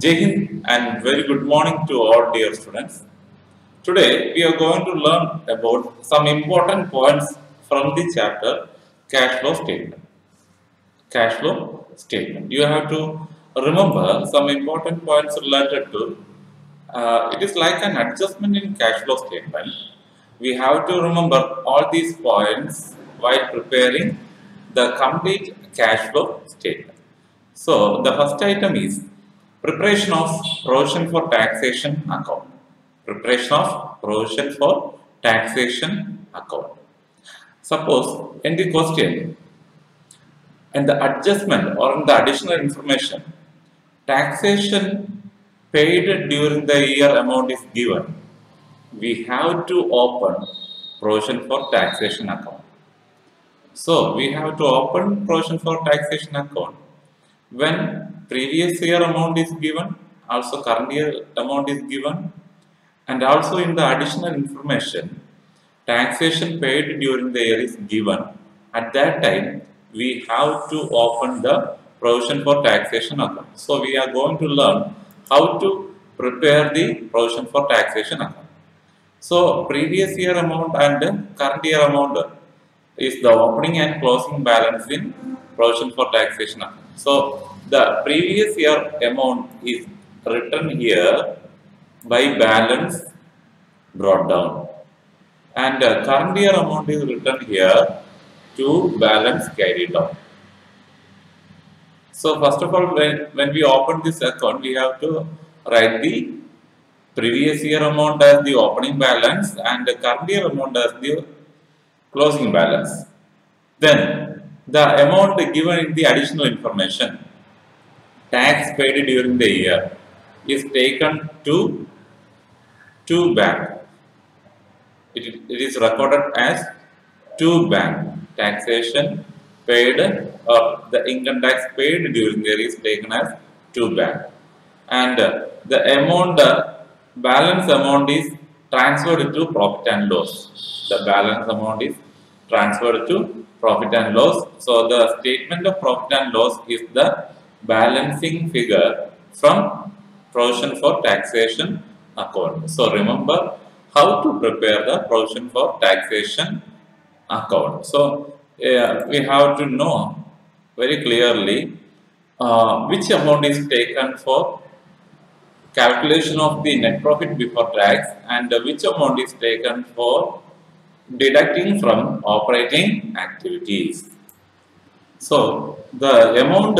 Jai Hind and very good morning to all dear students. Today we are going to learn about some important points from the chapter cash flow statement. Cash flow statement. You have to remember some important points related to it is like an adjustment in cash flow statement. We have to remember all these points while preparing the complete cash flow statement. So the first item is preparation of provision for taxation account. Preparation of provision for taxation account. Suppose in the question and the adjustment or in the additional information, taxation paid during the year amount is given. We have to open provision for taxation account. So we have to open provision for taxation account when previous year amount is given, also current year amount is given, and also in the additional information, taxation paid during the year is given. At that time, we have to open the provision for taxation account. So we are going to learn how to prepare the provision for taxation account. So previous year amount and current year amount is the opening and closing balance in provision for taxation account. So the previous year amount is written here by balance brought down, and current year amount is written here to balance carried out. So first of all, when we open this account, we have to write the previous year amount as the opening balance and the current year amount as the closing balance. Then the amount given in the additional information, tax paid during the year, is taken to bank. It is recorded as to bank. Taxation paid or the income tax paid during the year is taken as to bank. And the amount, balance amount is transferred to profit and loss. The balance amount is transferred to profit and loss. So the statement of profit and loss is the balancing figure from provision for taxation account. So remember how to prepare the provision for taxation account. So we have to know very clearly which amount is taken for calculation of the net profit before tax and which amount is taken for deducting from operating activities. So the amount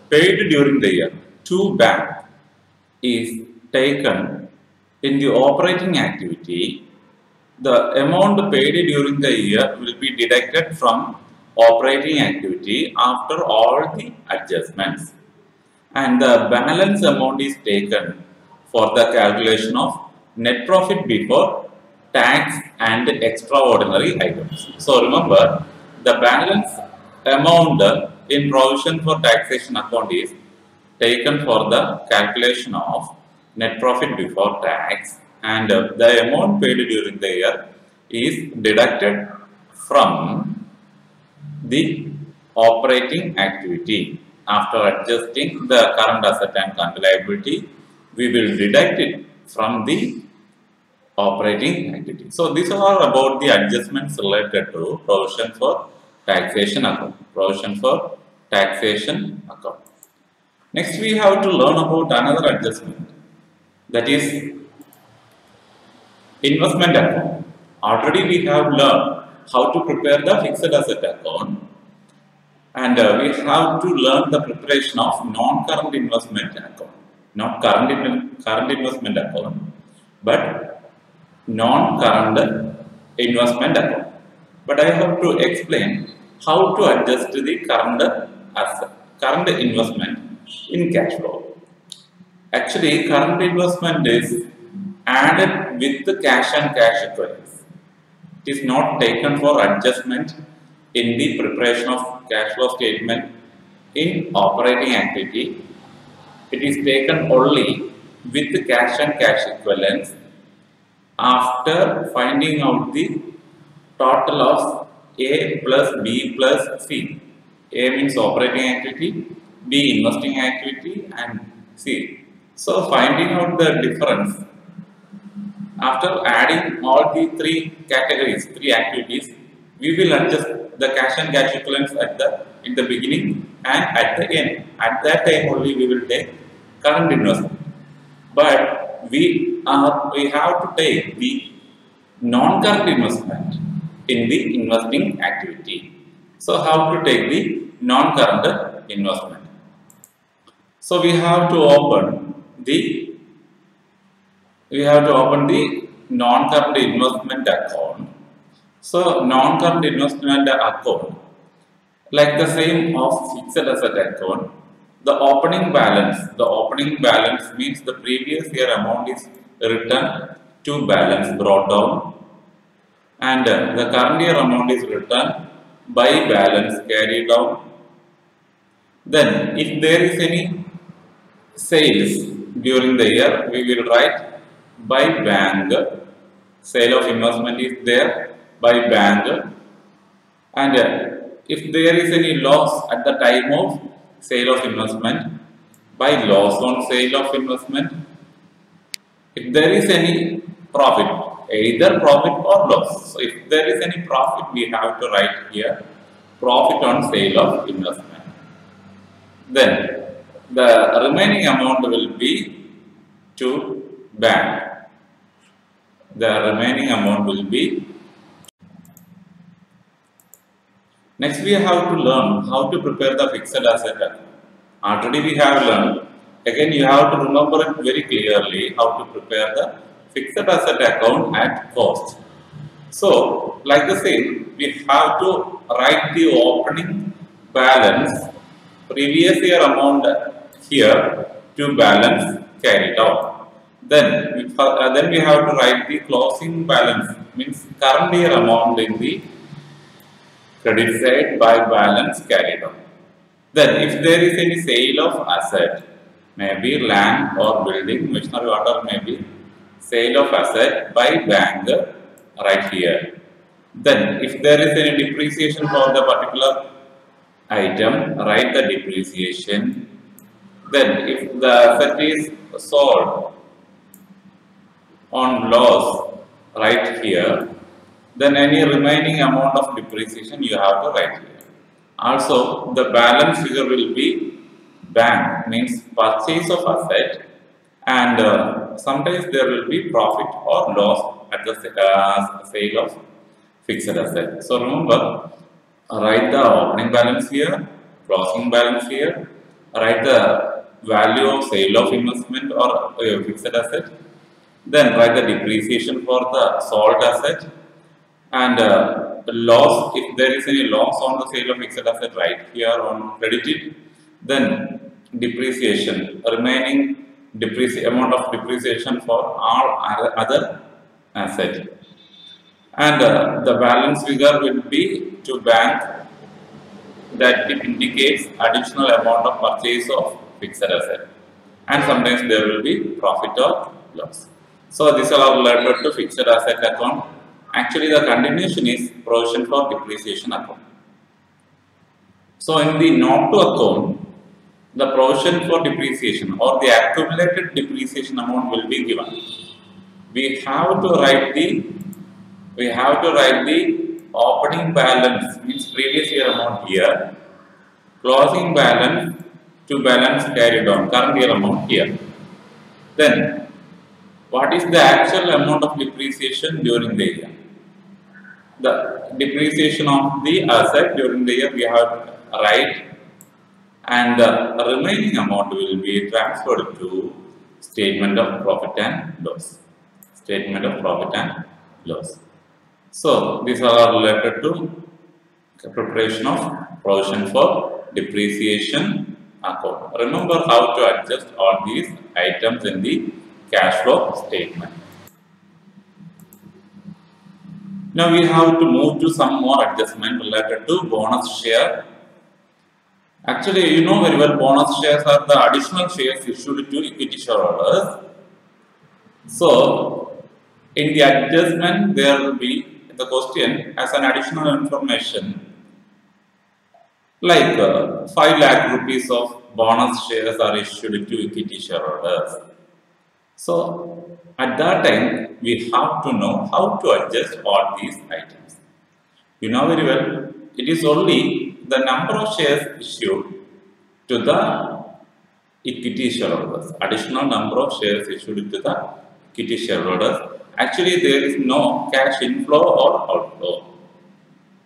paid during the year to bank is taken in the operating activity. The amount paid during the year will be deducted from operating activity after all the adjustments, and the balance amount is taken for the calculation of net profit before tax and extraordinary items. So remember, the balance amount in provision for taxation account is taken for the calculation of net profit before tax, and the amount paid during the year is deducted from the operating activity. After adjusting the current asset and current liability, we will deduct it from the operating activity. So these are about the adjustments related to provision for taxation account. Provision for taxation account. Next, we have to learn about another adjustment, that is investment account. Already we have learned how to prepare the fixed asset account, and we have to learn the preparation of non-current investment account. Not current investment account, but non-current investment account. But I have to explain how to adjust the current asset, current investment in cash flow. Actually, current investment is added with the cash and cash equivalents. It is not taken for adjustment in the preparation of cash flow statement in operating activity. It is taken only with the cash and cash equivalents after finding out the total of A plus B plus C. A means operating activity, B investing activity, and C. So finding out the difference after adding all the three categories, three activities, we will adjust the cash and cash equivalents at the in the beginning and at the end. At that time only we will take current investment. But we have to take the non-current investment in the investing activity. So how to take the non-current investment? So we have to open the non-current investment account. So non-current investment account, like the same of fixed asset account, the opening balance means the previous year amount is returned to balance brought down, and the current year amount is returned by balance carried down. Then if there is any sales during the year, we will write by bank. Sale of investment is there by bank, and if there is any loss at the time of sale of investment, by loss on sale of investment. If there is any profit, either profit or loss. So if there is any profit, we have to write here profit on sale of investment. Then the remaining amount will be to bank. The remaining amount will be. Next, we have to learn how to prepare the fixed asset account. Already we have learned. Again, you have to remember it very clearly how to prepare the fixed asset account at cost. So, like the same, we have to write the opening balance, previous year amount here to balance carried out. Then we have to write the closing balance, means current year amount in the credit side by balance carried out. Then if there is any sale of asset, maybe land or building, machinery, whatever may be, sale of asset by bank right here. Then if there is any depreciation for the particular item, write the depreciation. Then if the asset is sold on loss, right here. Then any remaining amount of depreciation you have to write here. Also, the balance figure will be bank, means purchase of asset, and sometimes there will be profit or loss at the sale of fixed asset. So remember, write the opening balance here, closing balance here, write the value of sale of investment or fixed asset, then write the depreciation for the sold asset, and the loss, if there is any loss on the sale of fixed asset, right here on credited, then depreciation, remaining amount of depreciation for all other assets, and the balance figure will be to bank, that it indicates additional amount of purchase of fixed asset, and sometimes there will be profit or loss. So these are related to fixed asset account. Actually, the continuation is provision for depreciation account. So in the note to account, the provision for depreciation or the accumulated depreciation amount will be given. We have to write the opening balance, means previous year amount here, closing balance to balance carried on, current year amount here. Then what is the actual amount of depreciation during the year? The depreciation of the asset during the year we have to write, and the remaining amount will be transferred to statement of profit and loss. Statement of profit and loss. So these are related to preparation of provision for depreciation account. Remember how to adjust all these items in the cash flow statement. Now we have to move to some more adjustment related to bonus share. Actually, you know very well, bonus shares are the additional shares issued to equity shareholders. So in the adjustment, there will be the question as an additional information like 5 lakh rupees of bonus shares are issued to equity shareholders. So at that time, we have to know how to adjust all these items. You know very well, it is only the number of shares issued to the equity shareholders, additional number of shares issued to the equity shareholders. Actually, there is no cash inflow or outflow.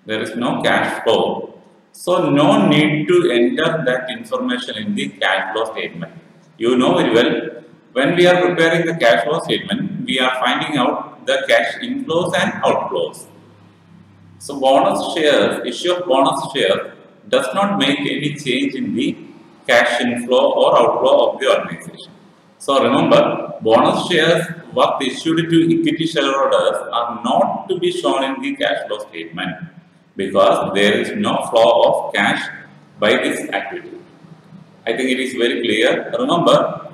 There is no cash flow. So, no need to enter that information in the cash flow statement. You know very well, when we are preparing the cash flow statement, we are finding out the cash inflows and outflows. So, bonus shares, issue of bonus shares does not make any change in the cash inflow or outflow of the organization. So, remember, bonus shares worth issued to equity shareholders are not to be shown in the cash flow statement because there is no flow of cash by this activity. I think it is very clear. Remember,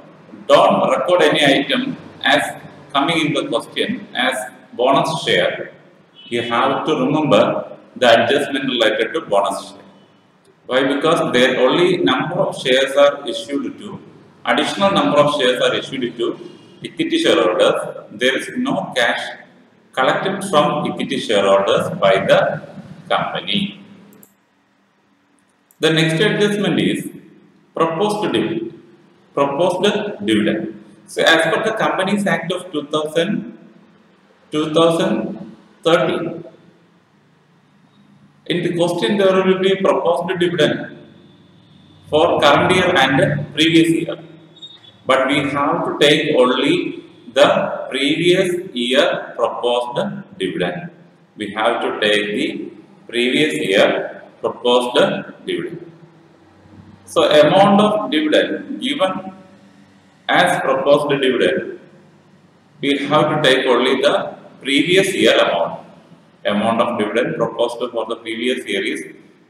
don't record any item as coming in the question as bonus share. You have to remember the adjustment related to bonus share. Why? Because there only number of shares are issued to, additional number of shares are issued to equity shareholders. There is no cash collected from equity shareholders by the company. The next adjustment is proposed dividend. Proposed dividend. So as per the Companies Act of 2013, in the question there will be proposed dividend for current year and previous year. But we have to take only the previous year proposed dividend. We have to take the previous year proposed dividend. So amount of dividend given as proposed dividend, we have to take only the previous year amount. Amount of dividend proposed for the previous year is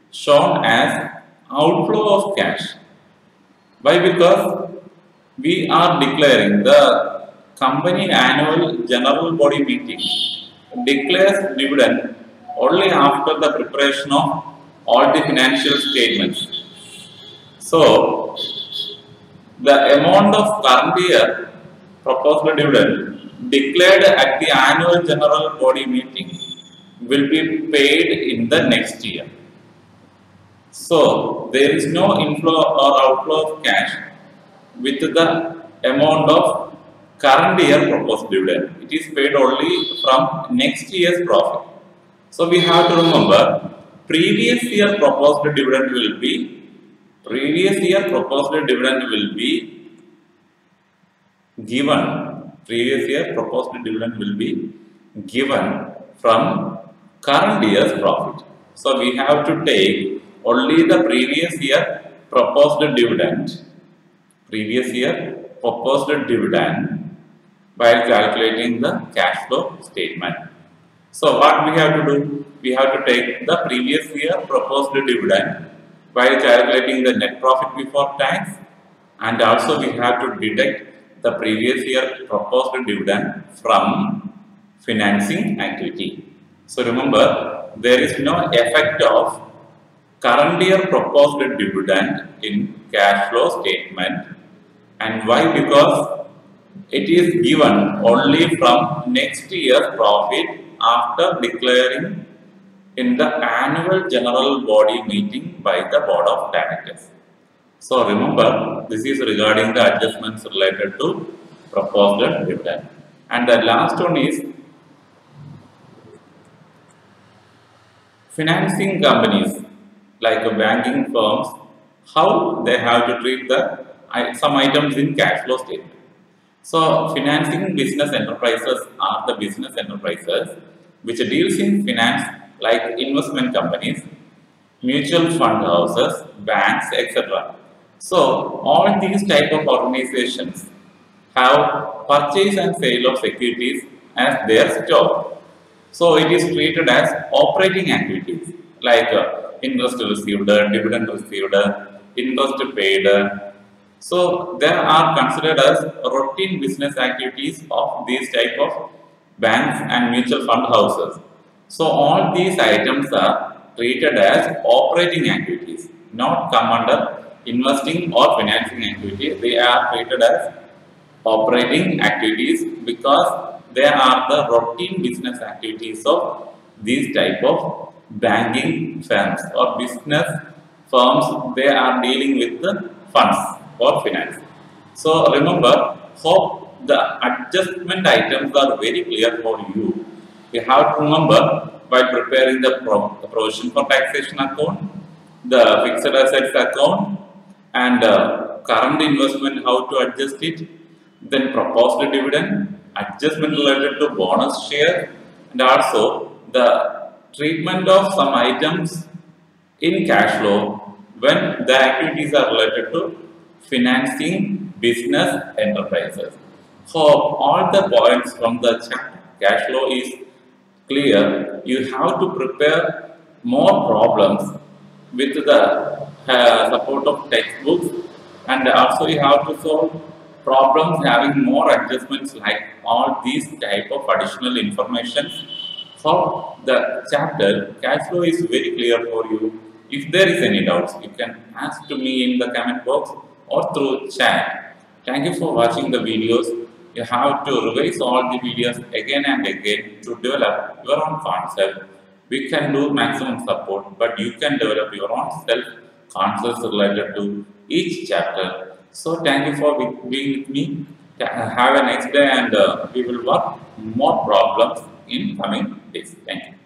shown as outflow of cash. Why? Because we are declaring the company annual general body meeting declares dividend only after the preparation of all the financial statements. So, the amount of current year proposed dividend declared at the annual general body meeting will be paid in the next year. So, there is no inflow or outflow of cash with the amount of current year proposed dividend. It is paid only from next year's profit. So, we have to remember previous year proposed dividend will be given from current year's profit. So we have to take only the previous year proposed dividend while calculating the cash flow statement. So what we have to do? We have to take the previous year proposed dividend while calculating the net profit before tax, and also we have to deduct the previous year proposed dividend from financing activity. So remember, there is no effect of current year proposed dividend in cash flow statement. And why? Because it is given only from next year's profit after declaring in the annual general body meeting by the board of directors. So remember, this is regarding the adjustments related to proposed dividend. And the last one is financing companies like banking firms, how they have to treat some items in cash flow statement. So financing business enterprises are the business enterprises which deals in finance like investment companies, mutual fund houses, banks, etc. So all these type of organizations have purchase and sale of securities as their stock. So it is treated as operating activities like interest received, dividend received, interest paid. So they are considered as routine business activities of these type of banks and mutual fund houses. So all these items are treated as operating activities, not come under investing or financing activity, they are treated as operating activities because they are the routine business activities of these type of banking firms or business firms. They are dealing with the funds or finance. So remember, hope the adjustment items are very clear for you. You have to remember by preparing the provision for taxation account, the fixed assets account, and current investment, how to adjust it, then proposed dividend, adjustment related to bonus share, and also the treatment of some items in cash flow when the activities are related to financing business enterprises. So all the points from the chapter cash flow is clear. You have to prepare more problems with the support of textbooks, and also you have to solve problems having more adjustments like all these type of additional information. For the chapter cash flow is very clear for you. If there is any doubts, you can ask to me in the comment box or through chat. Thank you for watching the videos. You have to revise all the videos again and again to develop your own concept. We can do maximum support, but you can develop your own self concepts related to each chapter. So thank you for being with me. Have a nice day, and we will work more problems in coming days. Thank you.